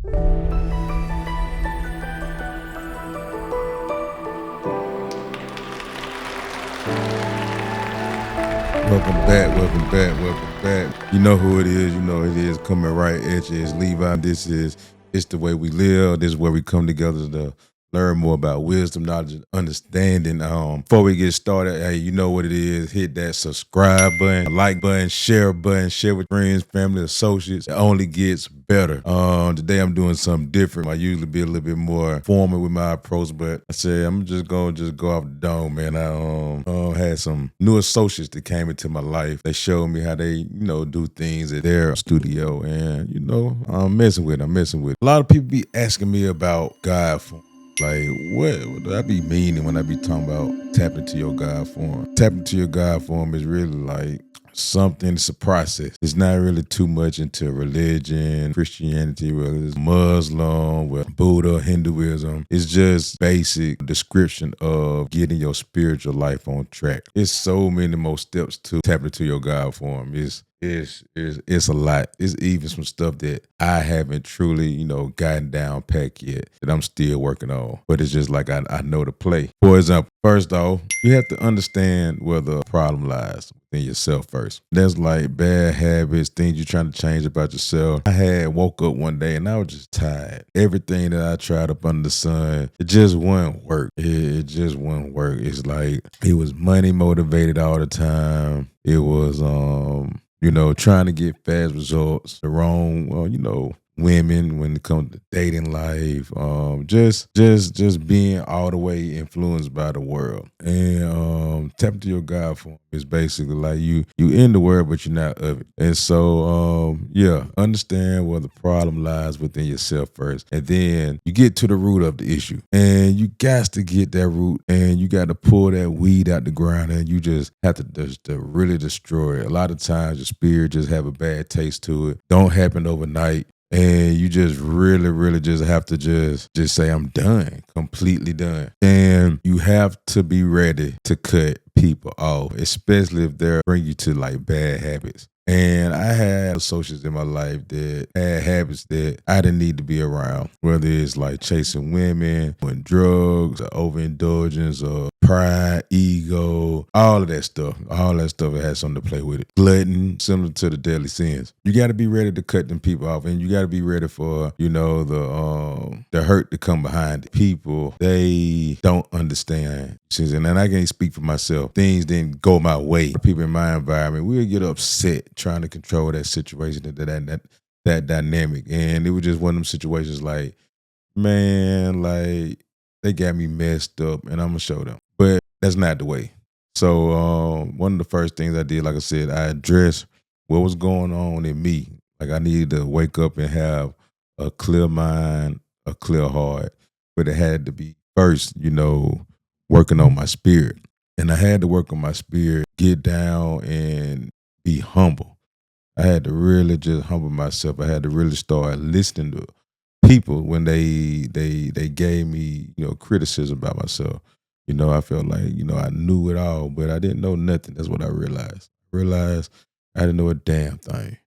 Welcome back, welcome back, welcome back. You know who it is, you know it is coming right at you. It's Levi. This is It's the Way We Live. This is where we come together to learn more about wisdom, knowledge, and understanding. Before we get started, hey, you know what it is. Hit that subscribe button, like button, share with friends, family, associates. It only gets better. Today I'm doing something different. I usually be a little bit more formal with my approach, but I said I'm just gonna go off the dome, man. I had some new associates that came into my life. They showed me how they, do things at their studio, and I'm messing with it. A lot of people be asking me about God form. Like, what do I be meaning when I be talking about tapping into your God form? Tapping into your God form is really like something, it's a process. It's not really too much into religion, Christianity, whether it's Muslim, whether Buddha, Hinduism. It's just basic description of getting your spiritual life on track. It's so many more steps to tap into your God form. It's a lot. It's even some stuff that I haven't truly, gotten down packed yet that I'm still working on. But it's just like I know the play. For example, first off, you have to understand where the problem lies within yourself first. There's like bad habits, things you're trying to change about yourself. I had woke up one day and I was just tired. Everything that I tried up under the sun, it just wouldn't work. It just wouldn't work. It's like it was money motivated all the time. It was trying to get fast results, the wrong, women when it comes to dating life, just being all the way influenced by the world. And tap into your God form is basically like you in the world, but you're not of it. And so, understand where the problem lies within yourself first. And then you get to the root of the issue. And you got to get that root and you got to pull that weed out the ground and you just have to really destroy it. A lot of times your spirit just have a bad taste to it. Don't happen overnight. And you just really, really just have to just say, I'm done, completely done. And you have to be ready to cut people off, especially if they're bring you to like bad habits. And I had associates in my life that had habits that I didn't need to be around, whether it's like chasing women, doing drugs, or overindulgence, or pride, ego, all of that stuff. All that stuff that has something to play with it. Glutton, similar to the deadly sins. You got to be ready to cut them people off, and you got to be ready for the hurt to come behind it. People, they don't understand. And I can't speak for myself. Things didn't go my way. People in my environment, we would get upset trying to control that situation, that dynamic. And it was just one of them situations like, man, like they got me messed up and I'm going to show them. But that's not the way. So one of the first things I did, like I said, I addressed what was going on in me. Like I needed to wake up and have a clear mind, a clear heart. But it had to be first, working on my spirit. And I had to work on my spirit, get down and be humble. I had to really just humble myself. I had to really start listening to people when they gave me, criticism about myself. I felt like, I knew it all, but I didn't know nothing. That's what I realized. I didn't know a damn thing.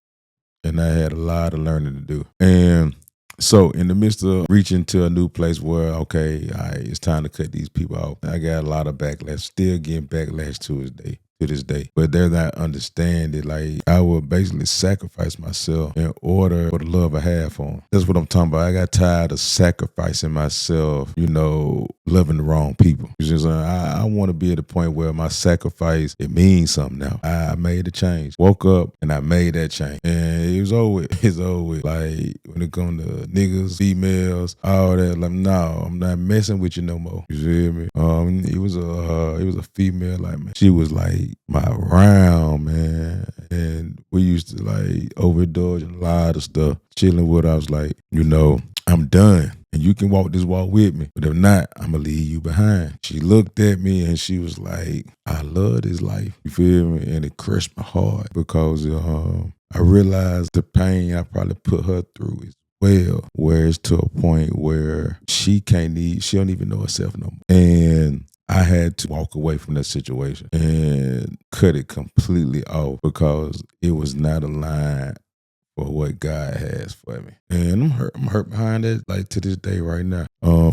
And I had a lot of learning to do. And so in the midst of reaching to a new place where, okay, it's time to cut these people off, I got a lot of backlash, still getting backlash to this day. But they're not understanding. Like I would basically sacrifice myself in order for the love I have for them. That's what I'm talking about. I got tired of sacrificing myself, loving the wrong people. I want to be at a point where my sacrifice, it means something now. I made a change. Woke up and I made that change. And it was over with. It's over with. Like when it comes to niggas, females, all that, like, no, I'm not messing with you no more. You feel me? It was a female, like, man, she was like my round, man. And we used to like overindulge in a lot of stuff. Chilling with her, I was like, I'm done. And you can walk this walk with me. But if not, I'm going to leave you behind. She looked at me and she was like, I love this life. You feel me? And it crushed my heart because I realized the pain I probably put her through as well, where it's to a point where she don't even know herself no more. And I had to walk away from that situation and cut it completely off because it was not aligned for what God has for me. And I'm hurt behind that, like to this day right now.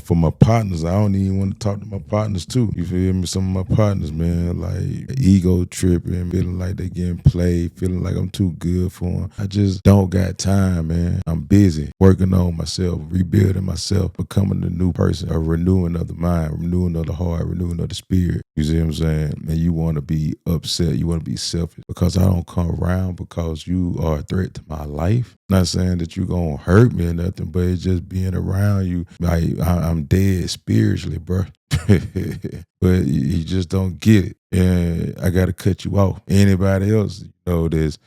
For my partners, I don't even want to talk to my partners too. You feel me? Some of my partners, man, like ego tripping, feeling like they getting played, feeling like I'm too good for them. I just don't got time, man. I'm busy working on myself, rebuilding myself, becoming a new person, a renewing of the mind, renewing of the heart, renewing of the spirit. You see what I'm saying? And you want to be upset, you want to be selfish because I don't come around because you are a threat to my life. Not saying that you're going to hurt me or nothing, but it's just being around you. Like, I'm dead spiritually, bro. But you just don't get it. And I got to cut you off. Anybody else, there's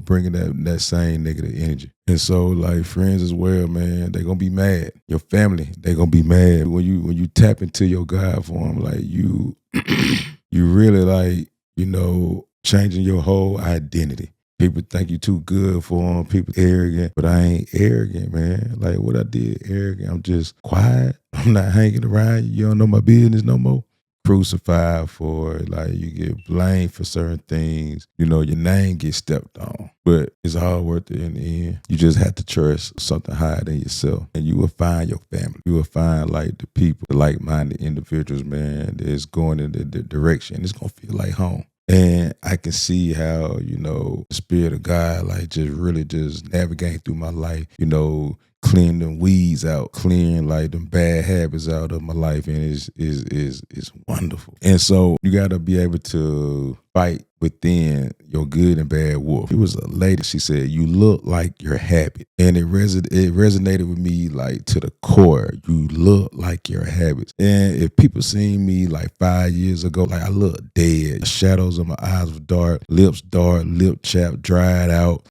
bringing that same negative energy. And so like friends as well, man, they gonna be mad. Your family, they gonna be mad when you tap into your God form, like you you really like, changing your whole identity. People think you too good for them. People arrogant, but I ain't arrogant, man. Like what I did, arrogant. I'm just quiet. I'm not hanging around you. You don't know my business no more. Crucified for it. Like you get blamed for certain things. Your name gets stepped on. But it's all worth it in the end. You just have to trust something higher than yourself. And you will find your family. You will find like the people, the like-minded individuals, man, that's going in the direction. It's gonna feel like home. And I can see how, the Spirit of God, like just really just navigating through my life, clearing them weeds out, clearing like them bad habits out of my life. And it's wonderful. And so you got to be able to fight within your good and bad wolf. It was a lady, she said, you look like your habit. And it resonated with me like to the core. You look like your habits. And if people seen me like 5 years ago, like I look dead. The shadows of my eyes were dark, lip chap, dried out,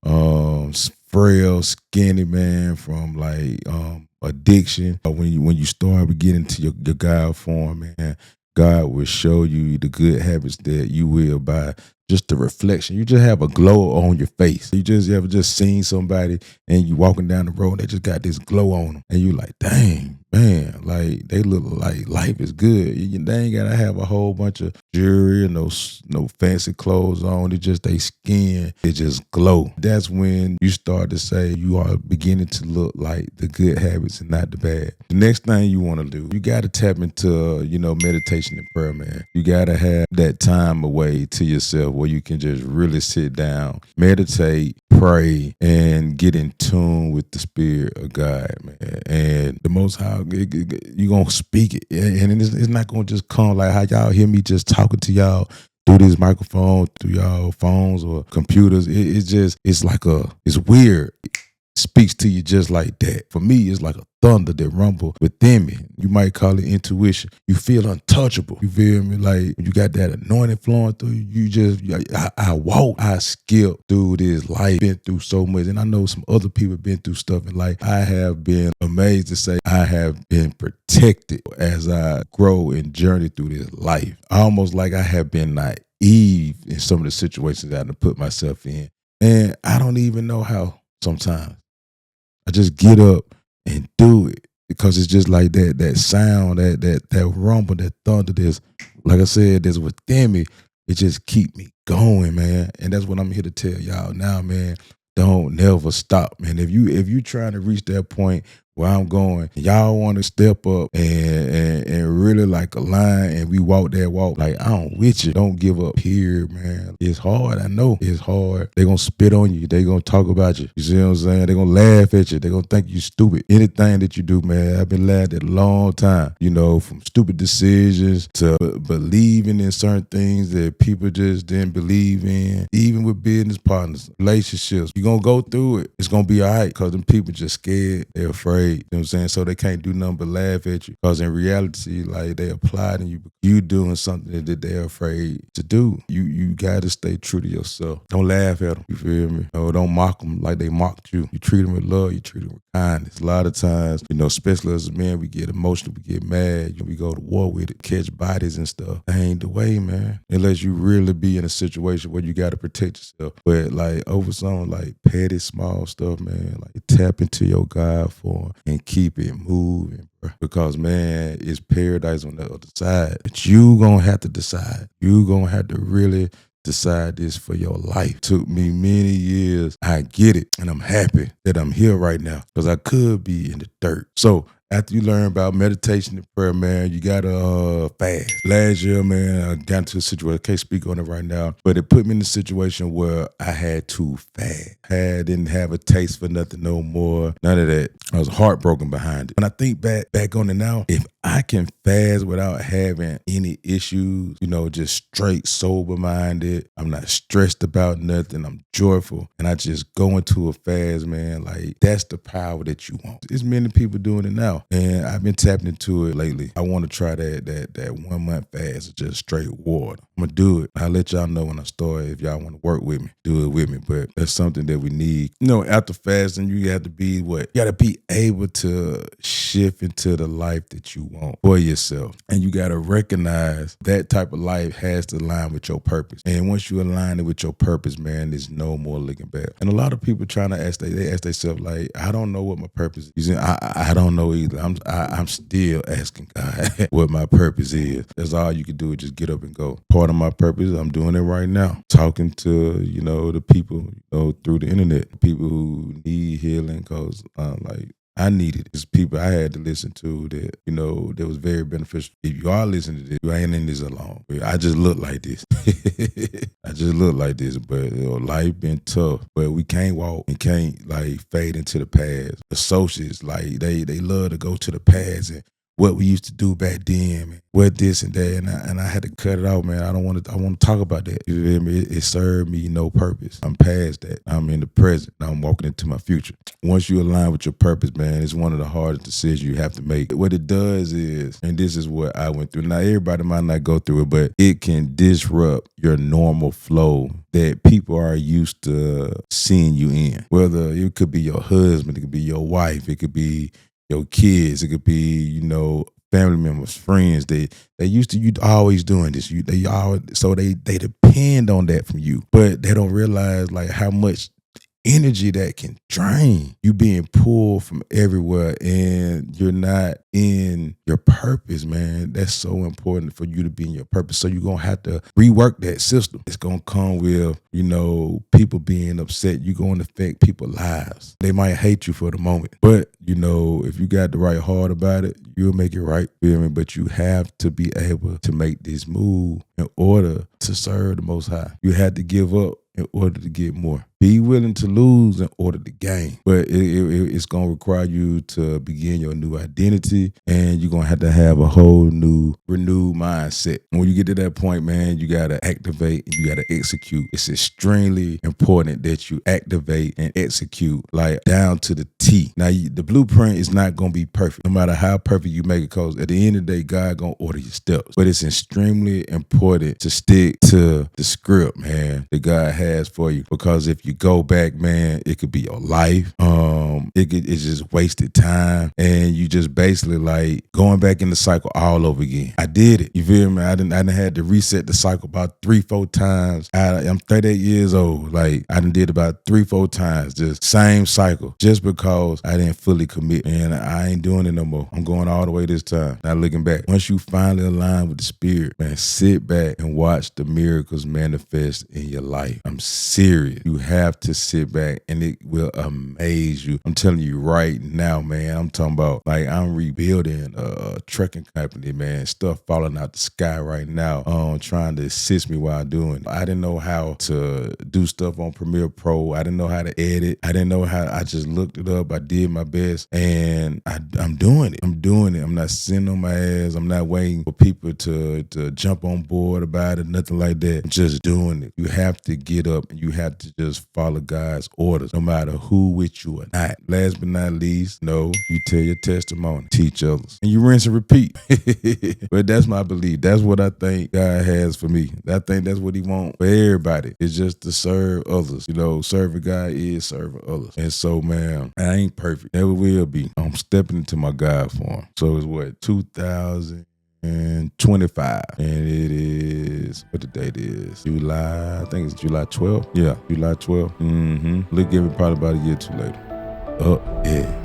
frail, skinny, man, from like addiction. When you start getting to your God form, man, God will show you the good habits that you will by just the reflection. You just have a glow on your face. You ever just seen somebody and you walking down the road and they just got this glow on them. And you like, dang, man, like they look like life is good. They ain't gotta have a whole bunch of jewelry and no fancy clothes on. It's just they skin, it just glow. That's when you start to say you are beginning to look like the good habits and not the bad. The next thing you want to do, you got to tap into, meditation and prayer, man. You got to have that time away to yourself where you can just really sit down, meditate, pray, and get in tune with the Spirit of God, man. And the Most High, you're going to speak it. And it's not going to just come like how y'all hear me just talking to y'all through this microphone, through y'all phones or computers. It's weird. It speaks to you just like that. For me, it's like a thunder that rumble within me. You might call it intuition. You feel untouchable. You feel me? Like you got that anointing flowing through you. I walk, I skip through this life, been through so much. And I know some other people been through stuff in life. I have been amazed to say I have been protected as I grow and journey through this life. Almost like I have been naive in some of the situations that I have put myself in. And I don't even know how sometimes. I just get up and do it because it's just like that sound, that rumble, that thunder, like I said, that's within me. It just keep me going, man. And that's what I'm here to tell y'all now, man. Don't never stop, man. If you trying to reach that point where I'm going, y'all want to step up and really like align and we walk that walk, like I'm with you. Don't give up here, man. It's hard. I know it's hard. They're going to spit on you. They're going to talk about you. You see what I'm saying? They're going to laugh at you. They're going to think you stupid. Anything that you do, man, I've been laughed at a long time, from stupid decisions to believing in certain things that people just didn't believe in, even with business partners, relationships. You're going to go through it. It's going to be all right because them people just scared. They're afraid. You know what I'm saying? So they can't do nothing but laugh at you. Because in reality, like they applied and you doing something that they're afraid to do. You got to stay true to yourself. Don't laugh at them. You feel me? Or don't mock them like they mocked you. You treat them with love. You treat them with kindness. A lot of times, especially as men, we get emotional. We get mad. We go to war with it. Catch bodies and stuff. That ain't the way, man. Unless you really be in a situation where you got to protect yourself. But like over some like petty, small stuff, man, like tap into your God form and keep it moving, bro. Because, man, it's paradise on the other side. But you going to have to decide. You going to have to really decide this for your life. Took me many years. I get it. And I'm happy that I'm here right now because I could be in the dirt. So after you learn about meditation and prayer, man, you gotta fast. Last year, man, I got into a situation, I can't speak on it right now, but it put me in a situation where I had to fast. I didn't have a taste for nothing no more, none of that. I was heartbroken behind it. When I think back on it now, if I can fast without having any issues, just straight sober minded, I'm not stressed about nothing, I'm joyful, and I just go into a fast, man, like that's the power that you want. There's many people doing it now, and I've been tapping into it lately. I want to try that 1 month fast of just straight water. I'm gonna do it. I'll let y'all know when I start. If y'all want to work with me, do it with me. But that's something that we need. After fasting, you have to be what? You got to be able to shift into the life that you want for yourself. And you got to recognize that type of life has to align with your purpose. And once you align it with your purpose, man, there's no more looking back. And a lot of people trying to ask themselves, like, I don't know what my purpose is. I don't know either. I'm still asking God what my purpose is. That's all you can do is just get up and go. Part of my purpose, I'm doing it right now. Talking to, the people, through the internet, people who need healing because, I needed. It's people I had to listen to that, that was very beneficial. If you are listening to this, you ain't in this alone. I just look like this. I just look like this, but life been tough. But we can't walk and can't fade into the past. Associates, they love to go to the past and what we used to do back then, man. What this and that, and I had to cut it out, man. I want to talk about that. You feel me? It served me no purpose. I'm past that. I'm in the present. Now I'm walking into my future. Once you align with your purpose, man, it's one of the hardest decisions you have to make. What it does is, and this is what I went through. Now everybody might not go through it, but it can disrupt your normal flow that people are used to seeing you in. Whether it could be your husband, it could be your wife, it could be your kids, it could be, family members, friends. They used to you always doing this. They depend on that from you. But they don't realize how much energy that can drain. You being pulled from everywhere and you're not in your purpose, man. That's so important for you to be in your purpose. So you're going to have to rework that system. It's going to come with, people being upset. You're going to affect people's lives. They might hate you for the moment, but if you got the right heart about it, you'll make it right. Feel me? But you have to be able to make this move in order to serve the Most High. You had to give up in order to get more. Be willing to lose in order to gain. But it's going to require you to begin your new identity, and you're going to have a whole new, renewed mindset. And when you get to that point, man, you got to activate and you got to execute. It's extremely important that you activate and execute down to the T. Now, the blueprint is not going to be perfect, no matter how perfect you make it, because at the end of the day, God going to order your steps. But it's extremely important to stick to the script, man, that God has for you, because if you go back, man, it could be your life. It's just wasted time, and you just basically going back in the cycle all over again. I did it. You feel me? I didn't had to reset the cycle about 3-4 times. I'm 38 years old. I done did about 3-4 times, just same cycle, just because I didn't fully commit. And I ain't doing it no more. I'm going all the way this time. Not looking back. Once you finally align with the spirit, man, sit back and watch the miracles manifest in your life. I'm serious. You have to sit back and it will amaze you. I'm telling you right now, man. I'm talking about I'm rebuilding a trucking company, man. Stuff falling out the sky right now, trying to assist me while doing it. I didn't know how to do stuff on Premiere Pro. I didn't know how to edit. I didn't know how. I just looked it up. I did my best, and I'm doing it. I'm doing it. I'm not sitting on my ass. I'm not waiting for people to jump on board about it, nothing like that. I'm just doing it. You have to get up and you have to just follow God's orders, no matter who with you or not. Last but not least, you tell your testimony, teach others, and you rinse and repeat. But that's my belief. That's what I think God has for me. I think that's what He wants for everybody. It's just to serve others. Serving God is serving others. And so, man, I ain't perfect. Never will be. I'm stepping into my God form. So it's 2025, and it is what the date is. July, I think it's July 12th. Yeah, July 12th. Look at it probably about a year too later. Oh, yeah.